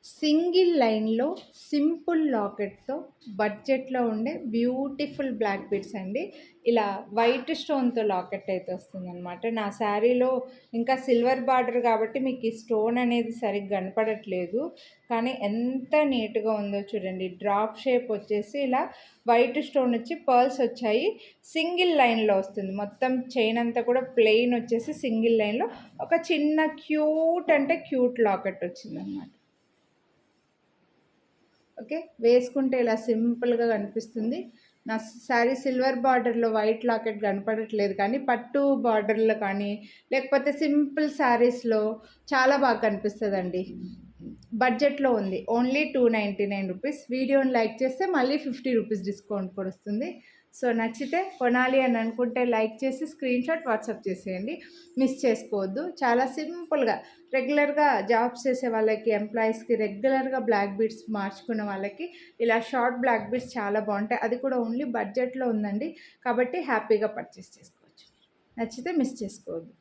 Single లైన్‌లో simple లాకెట్‌తో బడ్జెట్‌లో ఉండే బ్యూటిఫుల్ బ్లాక్ బీడ్స్ అండి. ఇలా వైట్ స్టోన్‌తో లాకెట్ అయితే వస్తుందనమాట. నా శారీలో ఇంకా సిల్వర్ బార్డర్ కాబట్టి మీకు ఈ స్టోన్ అనేది సరిగ్గా కనపడట్లేదు. కానీ ఎంత నీట్‌గా ఉందో చూడండి. డ్రాప్ షేప్ వచ్చేసి ఇలా వైట్ స్టోన్ వచ్చి పర్ల్స్ వచ్చాయి. సింగిల్ లైన్‌లో వస్తుంది. మొత్తం చైన్ అంతా కూడా ప్లెయిన్ వచ్చేసి సింగిల్ లైన్‌లో ఒక చిన్న క్యూట్ అంటే క్యూట్ లాకెట్ వచ్చిందనమాట. ఓకే, వేసుకుంటే ఇలా సింపుల్గా కనిపిస్తుంది. నా శారీ సిల్వర్ బార్డర్లో వైట్ లాకెట్ కనపడట్లేదు, కానీ పట్టు బార్డర్లో కానీ లేకపోతే సింపుల్ శారీస్లో చాలా బాగా కనిపిస్తుందండి. బడ్జెట్లో ఉంది, ఓన్లీ 299 రూపీస్. వీడియోని లైక్ చేస్తే మళ్ళీ 50 రూపీస్ డిస్కౌంట్ కూడా వస్తుంది. సో నచ్చితే కొనాలి అని అనుకుంటే లైక్ చేసి స్క్రీన్ షాట్ వాట్సాప్ చేసేయండి, మిస్ చేసుకోవద్దు. చాలా సింపుల్గా రెగ్యులర్గా జాబ్స్ చేసే వాళ్ళకి, ఎంప్లాయీస్కి రెగ్యులర్గా బ్లాక్ బీడ్స్ మార్చుకున్న వాళ్ళకి ఇలా షార్ట్ బ్లాక్ బీడ్స్ చాలా బాగుంటాయి. అది కూడా ఓన్లీ బడ్జెట్లో ఉందండి, కాబట్టి హ్యాపీగా పర్చేస్ చేసుకోవచ్చు. నచ్చితే మిస్ చేసుకోవద్దు.